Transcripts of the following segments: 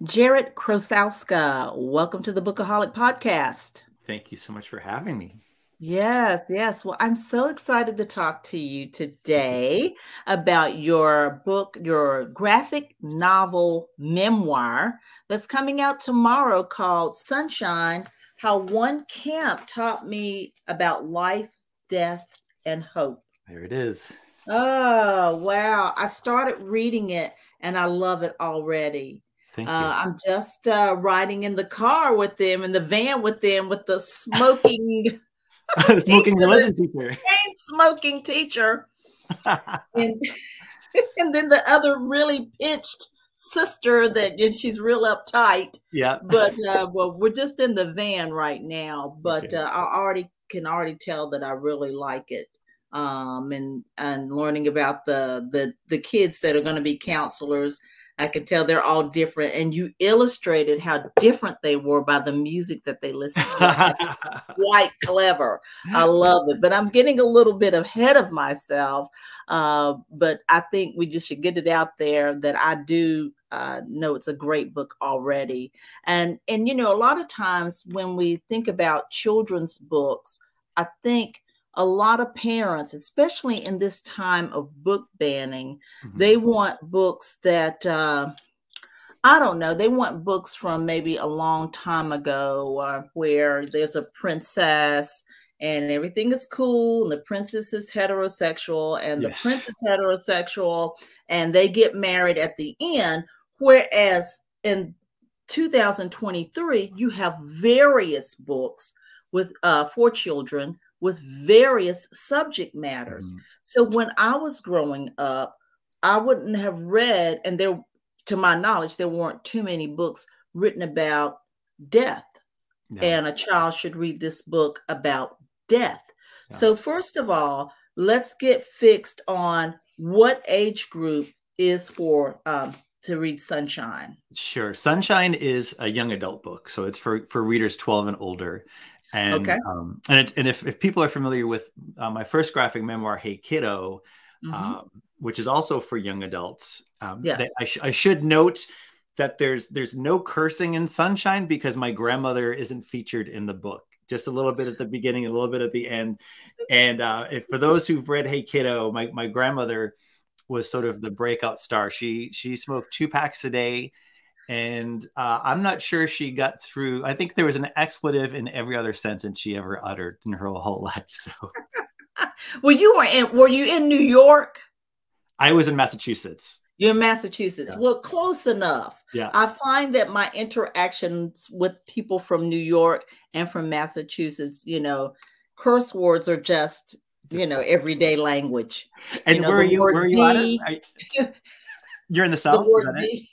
Jarrett Krosoczka. Welcome to the Bookaholic podcast. Thank you so much for having me. Yes, yes. Well, I'm so excited to talk to you today about your book, your graphic novel memoir that's coming out tomorrow called Sunshine: How One Camp Taught Me About Life, Death, and Hope. There it is. Oh, wow. I started reading it and I love it already. Thank you. I'm just riding in the car with them, in the van with them, with the smoking Smoking teacher, religion teacher. chain smoking teacher, and and then the other really pitched sister that she's real uptight. Yeah. But well, we're just in the van right now. But Okay. I can already tell that I really like it. And learning about the kids that are going to be counselors. I can tell they're all different, and you illustrated how different they were by the music that they listened to. Quite clever. I love it, but I'm getting a little bit ahead of myself. But I think we just should get it out there that I do know it's a great book already. And you know, a lot of times when we think about children's books, I think a lot of parents, especially in this time of book banning, they want books that, I don't know, they want books from maybe a long time ago where there's a princess and everything is cool and the princess is heterosexual and the prince is heterosexual and they get married at the end. Whereas in 2023, you have various books with for children with various subject matters. So when I was growing up, I wouldn't have read, and there, to my knowledge, there weren't too many books written about death. And a child should read this book about death. So first of all, let's get fixed on what age group is for to read Sunshine. Sure. Sunshine is a young adult book, so it's for readers 12 and older. And if people are familiar with my first graphic memoir, Hey Kiddo, which is also for young adults, I should note that there's no cursing in Sunshine because my grandmother isn't featured in the book. Just a little bit at the beginning, a little bit at the end. And for those who've read Hey Kiddo, my grandmother was sort of the breakout star. She smoked 2 packs a day. And I'm not sure she got through. I think there was an expletive in every other sentence she ever uttered in her whole life. So, were you in New York? I was in Massachusetts. You're in Massachusetts. Yeah. Well, close enough. Yeah. I find that my interactions with people from New York and from Massachusetts, you know, curse words are just you know, everyday language. And you know, where are you at? You're in the South? The word D.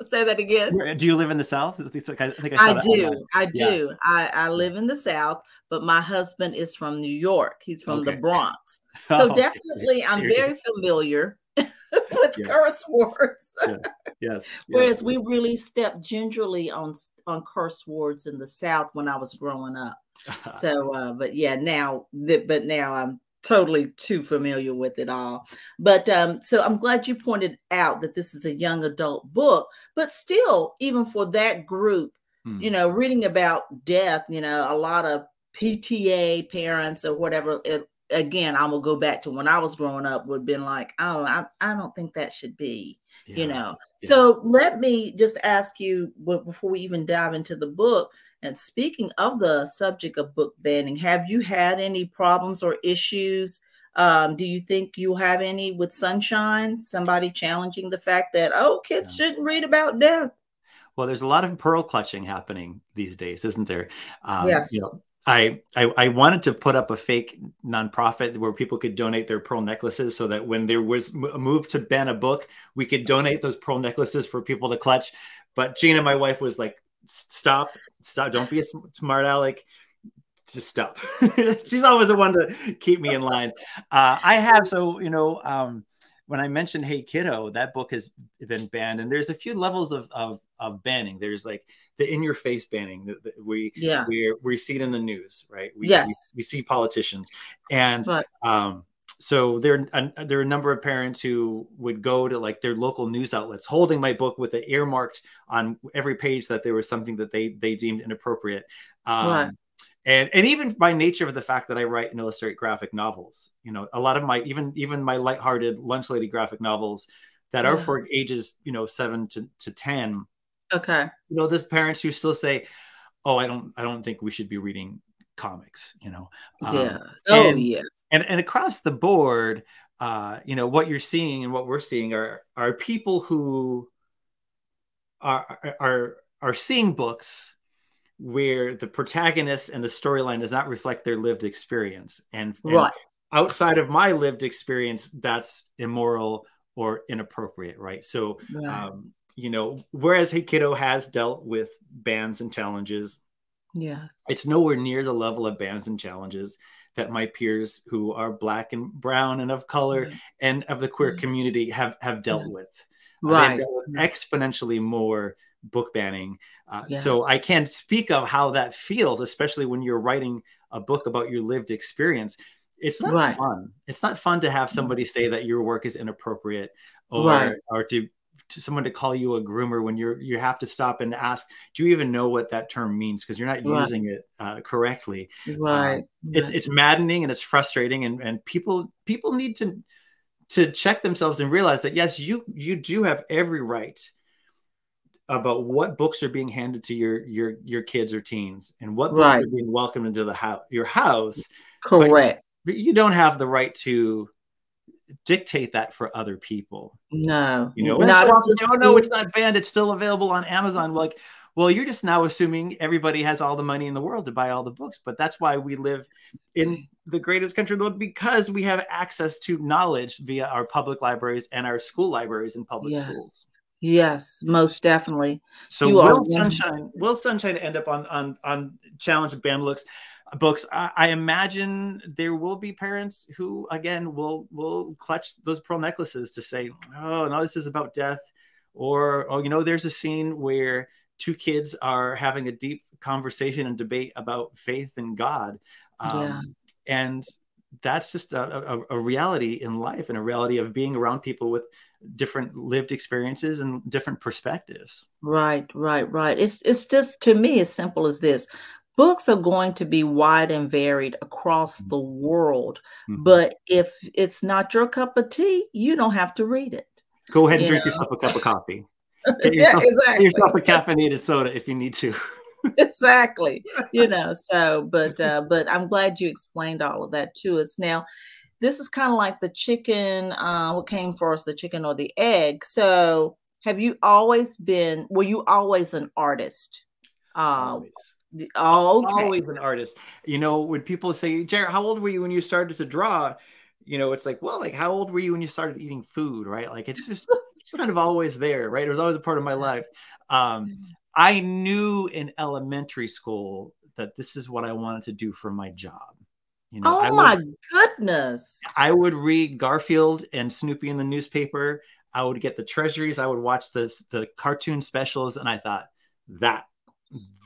Say that again. Do you live in the South? I do. I live in the South, but my husband is from New York. He's from the Bronx. So definitely I'm very familiar with curse words. Yes. Whereas we really stepped gingerly on curse words in the South when I was growing up. So, but now I'm totally too familiar with it all. But so I'm glad you pointed out that this is a young adult book, but still, even for that group, you know, reading about death, you know, a lot of PTA parents or whatever, again, I'm gonna go back to when I was growing up, would have been like, oh, I don't think that should be, you know. So let me just ask you before we even dive into the book. And speaking of the subject of book banning, have you had any problems or issues? Do you think you'll have any with Sunshine? Somebody challenging the fact that, oh, kids shouldn't read about death? Well, there's a lot of pearl clutching happening these days, isn't there? Yes. You know, I wanted to put up a fake nonprofit where people could donate their pearl necklaces so that when there was a move to ban a book, we could donate those pearl necklaces for people to clutch. But Gina, my wife, was like, stop, don't be a smart aleck, just stop. She's always the one to keep me in line. When I mentioned Hey Kiddo, that book has been banned, and there's a few levels of banning. There's like the in-your-face banning. We see it in the news, right? We see politicians, and so there are a number of parents who would go to like their local news outlets holding my book with it earmarked on every page that there was something that they deemed inappropriate. Right. And even by nature of the fact that I write and illustrate graphic novels, you know, a lot of my, even my lighthearted lunch lady graphic novels that are for ages, you know, 7 to 10. Okay. You know, there's parents who still say, oh, I don't think we should be reading comics, you know. Yeah. Oh, yes. And across the board, you know, what you're seeing and what we're seeing are people who are seeing books where the protagonist and the storyline does not reflect their lived experience. And outside of my lived experience, that's immoral or inappropriate, right? So, you know, whereas Hey Kiddo has dealt with bans and challenges, yes, it's nowhere near the level of bans and challenges that my peers who are Black and brown and of color and of the queer community have dealt with. They've dealt with exponentially more book banning. So I can't speak of how that feels, especially when you're writing a book about your lived experience. It's not fun. It's not fun to have somebody say that your work is inappropriate, or to someone to call you a groomer when you have to stop and ask, do you even know what that term means? Because you're not using it correctly. It's maddening and it's frustrating, and people need to check themselves and realize that yes, you do have every right about what books are being handed to your kids or teens, and what books are being welcomed into your house. Correct. But you don't have the right to dictate that for other people. No, you know, oh no, it's not banned, it's still available on Amazon. Like, well, you're just now assuming everybody has all the money in the world to buy all the books. But that's why we live in the greatest country in the world, because we have access to knowledge via our public libraries and our school libraries and public schools. Yes, most definitely. So will Sunshine end up on challenge banned books? I imagine there will be parents who again will clutch those pearl necklaces to say, oh no, this is about death, or oh, you know, there's a scene where two kids are having a deep conversation and debate about faith and God, and that's just a reality in life, and a reality of being around people with different lived experiences and different perspectives. Right. It's just, to me, as simple as this. Books are going to be wide and varied across the world, but if it's not your cup of tea, you don't have to read it. Go ahead and drink yourself a cup of coffee. Get yourself a caffeinated soda if you need to. Exactly. You know, so, but I'm glad you explained all of that to us. Now, this is kind of like the chicken, what came first, the chicken or the egg? So were you always an artist? Always. Oh, okay. Always an artist. You know, when people say, Jarrett, how old were you when you started to draw? You know, it's like, well, like, how old were you when you started eating food, right? Like, it's just kind of always there, right? It was always a part of my life. I knew in elementary school that this is what I wanted to do for my job. You know, oh my goodness. I would read Garfield and Snoopy in the newspaper. I would get the treasuries. I would watch the cartoon specials. And I thought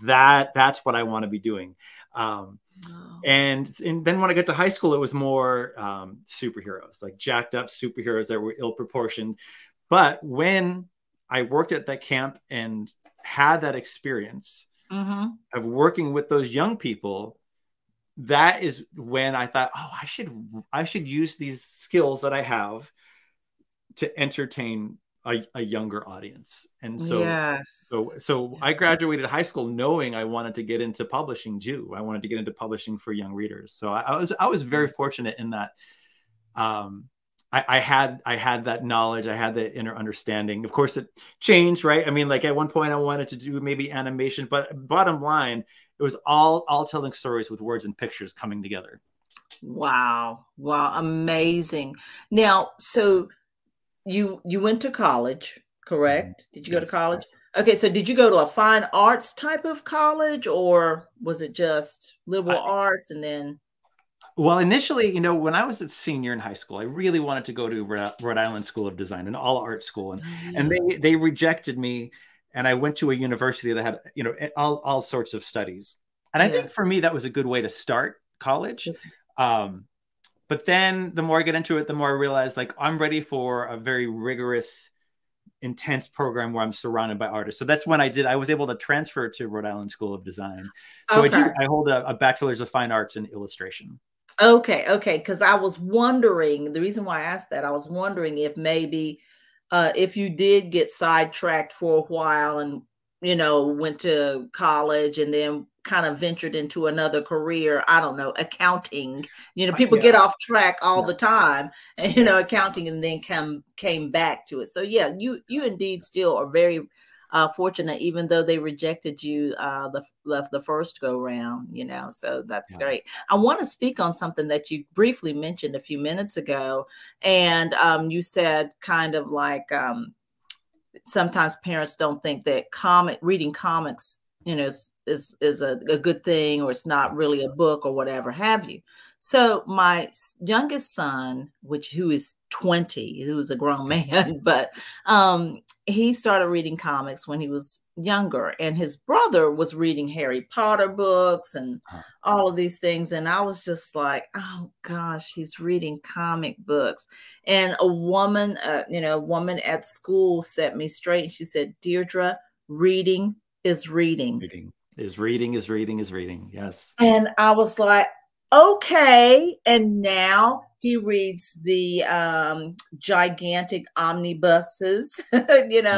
that's what I want to be doing. And then when I got to high school, it was more superheroes, like jacked up superheroes that were ill proportioned. But when I worked at that camp and had that experience of working with those young people, that is when I thought, oh, I should use these skills that I have to entertain a younger audience. And so, so I graduated high school knowing I wanted to get into publishing too. I wanted to get into publishing for young readers. So I was very fortunate in that. I had that knowledge. I had the inner understanding. Of course, it changed, right? I mean, like at one point I wanted to do maybe animation, but bottom line, it was all telling stories with words and pictures coming together. Wow. Amazing. Now, so you went to college, correct? Did you go to college? Okay, so did you go to a fine arts type of college, or was it just liberal arts and then? Well, initially, you know, when I was a senior in high school, I really wanted to go to Rhode Island School of Design, an all art school, and they rejected me, and I went to a university that had, you know, all sorts of studies. And I think for me that was a good way to start college. But then the more I get into it, the more I realize like I'm ready for a very rigorous, intense program where I'm surrounded by artists. So that's when I was able to transfer to Rhode Island School of Design. So Okay. I hold a bachelor's of fine arts in illustration. Okay, okay. Because I was wondering, the reason why I asked that, I was wondering if maybe if you did get sidetracked for a while and, went to college and then kind of ventured into another career, I don't know, accounting. People Yeah, get off track all yeah, the time, and accounting, and then came back to it. So yeah, you indeed still are very fortunate, even though they rejected you the first go round. So that's yeah. great. I want to speak on something that you briefly mentioned a few minutes ago, and you said kind of like sometimes parents don't think that reading comics, is a good thing, or it's not really a book or whatever have you. So my youngest son, who is 20, who is a grown man, but he started reading comics when he was younger, and his brother was reading Harry Potter books and all of these things. And I was just like, oh gosh, he's reading comic books. And a woman, a woman at school set me straight. And she said, Deirdre, reading is reading. Reading is reading is reading is reading. Yes. And I was like, okay. And now he reads the gigantic omnibuses, Nice, and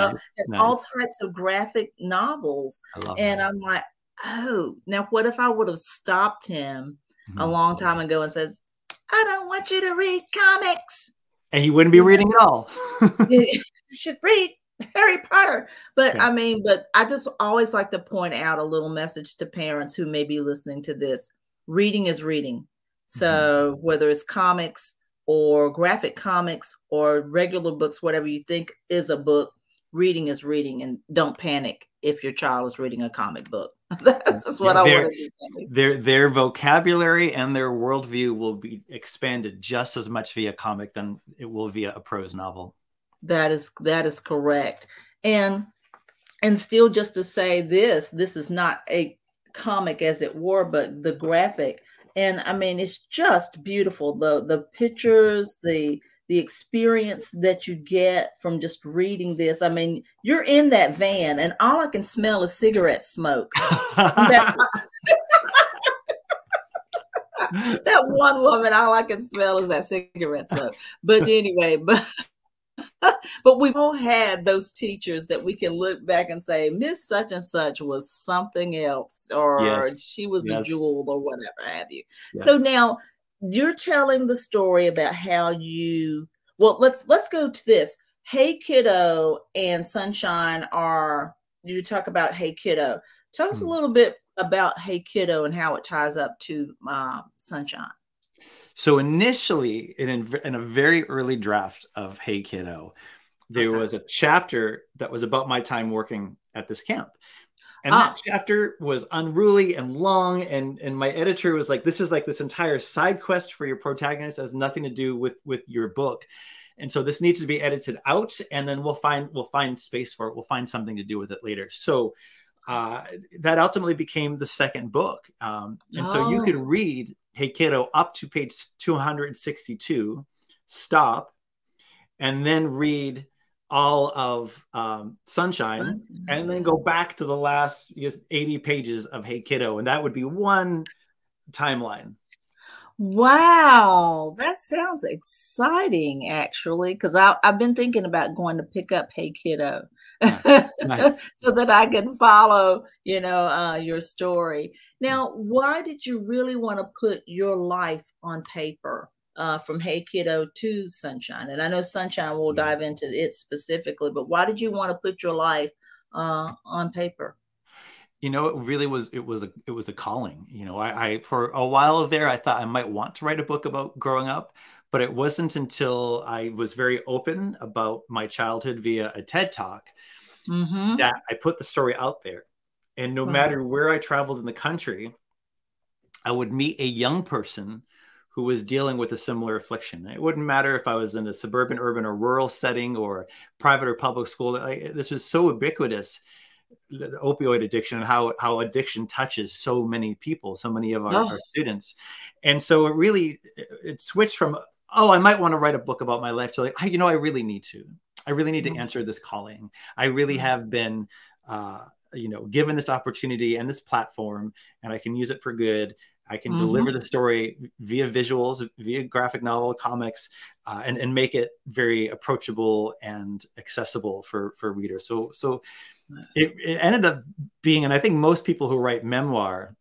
all nice. types of graphic novels. I love And that. I'm like, oh, now what if I would have stopped him a Mhm. long time ago and says, I don't want you to read comics. And you wouldn't be reading at all. You should read Harry Potter. But Yeah. but I just always like to point out a little message to parents who may be listening to this. Reading is reading. So whether it's comics or graphic comics or regular books, whatever you think is a book, reading is reading. And don't panic if your child is reading a comic book. That's what I wanted to say. Their vocabulary and their worldview will be expanded just as much via comic than it will via a prose novel. That is correct. And still, just to say this is not a comic as it were, but the graphic. And it's just beautiful. The pictures, the experience that you get from just reading this. You're in that van and all I can smell is cigarette smoke. that one woman, all I can smell is that cigarette smoke. But anyway, but we've all had those teachers that we can look back and say, Miss such and such was something else, or Yes. she was a jewel, or whatever have you. Yes. So now you're telling the story about how let's go to this. Hey Kiddo and Sunshine you talk about Hey Kiddo. Tell us a little bit about Hey Kiddo and how it ties up to Sunshine. So initially, in a very early draft of Hey Kiddo, there was a chapter that was about my time working at this camp. And that chapter was unruly and long. And my editor was like, this is like this entire side quest for your protagonist. It has nothing to do with your book. And so this needs to be edited out, and then we'll find space for it. We'll find something to do with it later. So that ultimately became the second book. And so you could read Hey Kiddo up to page 262, stop, and then read all of Sunshine, and then go back to the last 80 pages of Hey Kiddo. And that would be one timeline. Wow, that sounds exciting, actually, because I've been thinking about going to pick up Hey Kiddo. Nice. So that I can follow, your story. Now, why did you really want to put your life on paper from Hey Kiddo to Sunshine? And I know Sunshine will dive into it specifically, but why did you want to put your life on paper? It really was, it was a calling. I for a while there, I thought I might want to write a book about growing up, but it wasn't until I was very open about my childhood via a TED Talk that I put the story out there. And no matter where I traveled in the country, I would meet a young person who was dealing with a similar affliction. It wouldn't matter if I was in a suburban, urban, or rural setting, or private or public school. This was so ubiquitous the opioid addiction and how addiction touches so many people, so many of our students. And so it switched from, oh, I might want to write a book about my life, to like, I really need to. I really need to answer this calling. I really have been, given this opportunity and this platform, and I can use it for good. I can deliver the story via visuals, via graphic novel, comics, and make it very approachable and accessible for readers. So it ended up being, and I think most people who write memoir,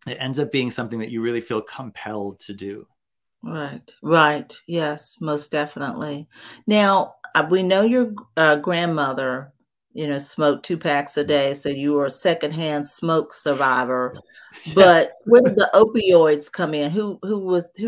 it ends up being something that you really feel compelled to do. Right. Yes, most definitely. Now, we know your grandmother, smoked 2 packs a day, so you were a secondhand smoke survivor. Yes. But where did the opioids come in? Who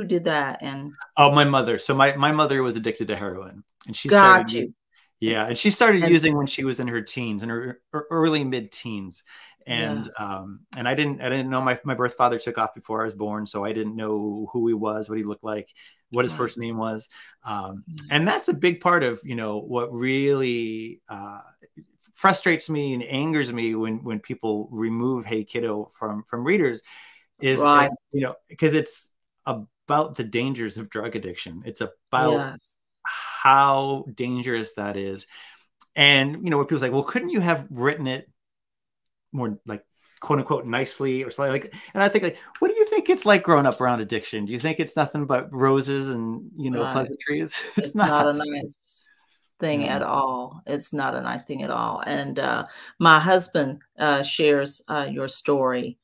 did that? And my mother. So my mother was addicted to heroin, and she got started. you. Yeah, and she started using when she was in her teens, in her early mid-teens, and I didn't know my birth father took off before I was born, so I didn't know who he was, what he looked like, what his first name was, and that's a big part of what really frustrates me and angers me when people remove Hey Kiddo from readers, is because it's about the dangers of drug addiction. It's about how dangerous that is. And where people's like, well, couldn't you have written it more like quote unquote nicely or something like, and I think like, what do you think it's like growing up around addiction? Do you think it's nothing but roses and pleasantries? It's not a nice thing at all. It's not a nice thing at all. And my husband shares your story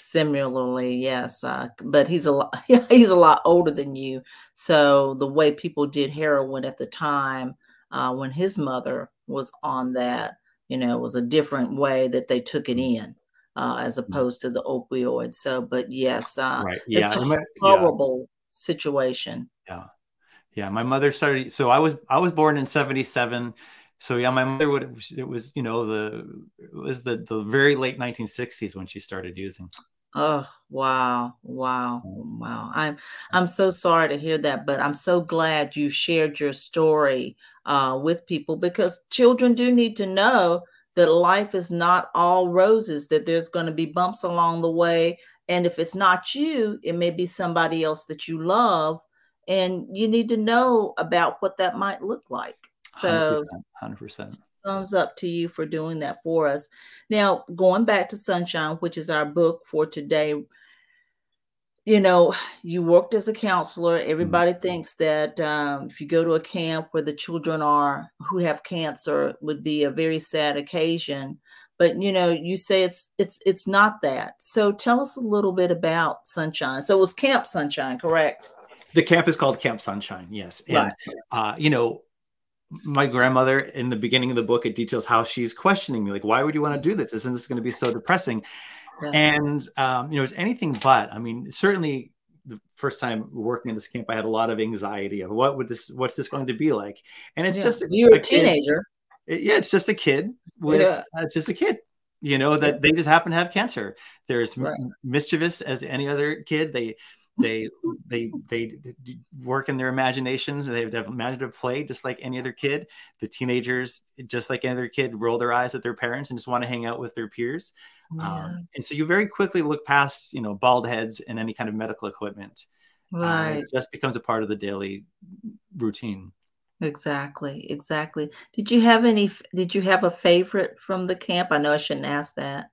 similarly, yes, but he's a lot older than you. So the way people did heroin at the time, when his mother was on that, was a different way that they took it in, as opposed to the opioids. So, but yes, it's a horrible situation. Yeah. My mother started. So I was born in 1977. So yeah, my mother it was the very late 1960s when she started using. Oh, wow. I'm so sorry to hear that, but I'm so glad you shared your story with people, because children do need to know that life is not all roses, that there's going to be bumps along the way. And if it's not you, it may be somebody else that you love, and you need to know about what that might look like. So 100%. Thumbs up to you for doing that for us. Now, going back to Sunshine, which is our book for today, you worked as a counselor. Everybody thinks that if you go to a camp where the children who have cancer, it would be a very sad occasion. But you say it's not that. So tell us a little bit about Sunshine. So it was Camp Sunshine, correct? The camp is called Camp Sunshine, yes. And my grandmother, in the beginning of the book, it details how she's questioning me, like, why would you want to do this? Isn't this going to be so depressing? Yes. And it's anything but. I mean, certainly the first time working in this camp, I had a lot of anxiety of what's this going to be like? And it's just you're a teenager. It's just a kid it's just a kid, that they just happen to have cancer. They're as mischievous as any other kid. They work in their imaginations, and they have imaginative play just like any other kid. The teenagers, just like any other kid, roll their eyes at their parents and just want to hang out with their peers. And so you very quickly look past, bald heads and any kind of medical equipment. It just becomes a part of the daily routine. Exactly. Did you have a favorite from the camp? I know I shouldn't ask that.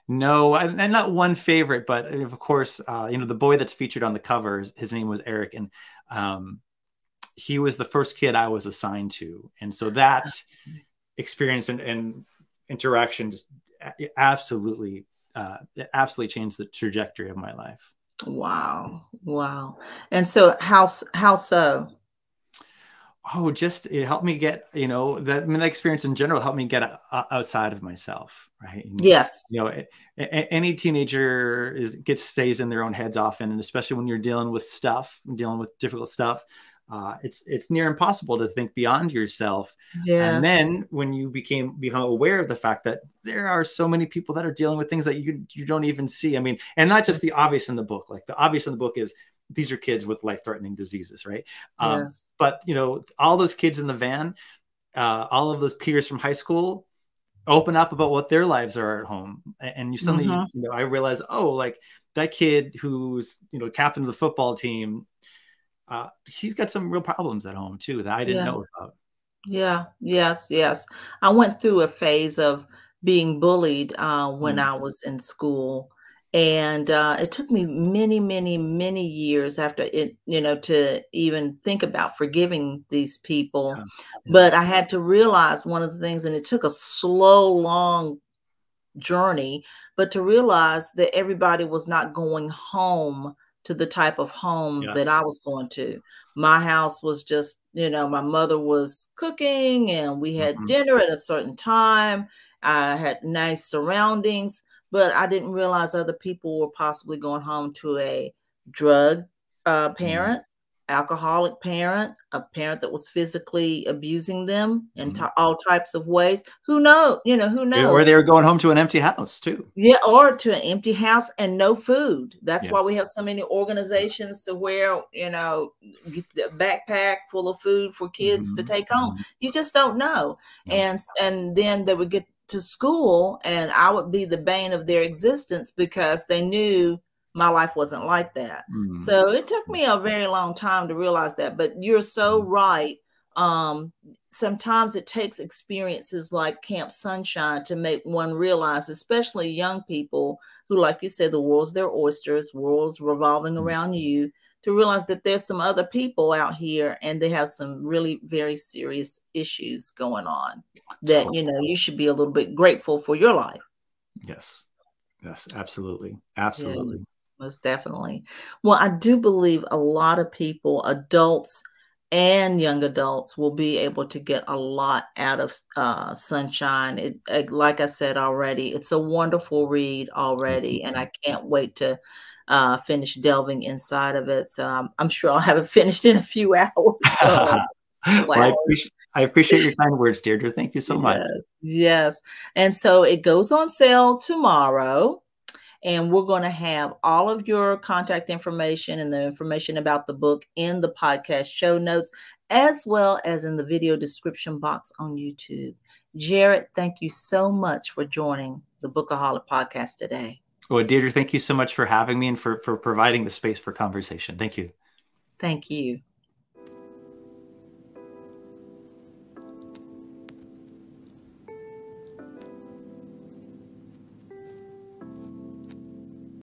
No, and not one favorite, but of course, the boy that's featured on the cover, his name was Eric, and he was the first kid I was assigned to. And so that experience and interaction just absolutely changed the trajectory of my life. Wow. And so how so? Oh, just it helped me get, that experience in general helped me get outside of myself, right? And, yes. Any teenager stays in their own heads often, and especially when you're dealing with difficult stuff, it's near impossible to think beyond yourself. Yes. And then when you become aware of the fact that there are so many people that are dealing with things that you don't even see. I mean, and not just the obvious in the book. Like the obvious in the book is, these are kids with life-threatening diseases, right? Yes. But all those kids in the van, all of those peers from high school, open up about what their lives are at home. And you suddenly, I realize, oh, like that kid who's, captain of the football team, he's got some real problems at home too that I didn't know about. Yeah. Yes. I went through a phase of being bullied when I was in school. And it took me many, many, many years after it, to even think about forgiving these people. Yeah. But I had to realize one of the things, and it took a slow, long journey, but to realize that everybody was not going home to the type of home that I was going to. My house was just, my mother was cooking and we had dinner at a certain time. I had nice surroundings, but I didn't realize other people were possibly going home to a drug parent, alcoholic parent, a parent that was physically abusing them in all types of ways. Who knows? Who knows? Or they were going home to an empty house too. Yeah, or to an empty house and no food. That's why we have so many organizations to where, get the backpack full of food for kids to take home. You just don't know. And then they would get to school and I would be the bane of their existence because they knew my life wasn't like that. So it took me a very long time to realize that, but you're so right. Sometimes it takes experiences like Camp Sunshine to make one realize, especially young people who, like you said, the world's their oysters, world's revolving around you, to realize that there's some other people out here and they have some really very serious issues going on that, you should be a little bit grateful for your life. Yes, absolutely. Absolutely. Yeah, most definitely. Well, I do believe a lot of people, adults and young adults, will be able to get a lot out of Sunshine. Like I said already, it's a wonderful read already, and I can't wait to finish delving inside of it. So I'm sure I'll have it finished in a few hours. So, well, I appreciate your kind words, Deirdre. Thank you so much. Yes. And so it goes on sale tomorrow. And we're going to have all of your contact information and the information about the book in the podcast show notes, as well as in the video description box on YouTube. Jarrett, thank you so much for joining the Bookaholic podcast today. Well, Deirdre, thank you so much for having me and for providing the space for conversation. Thank you. Thank you.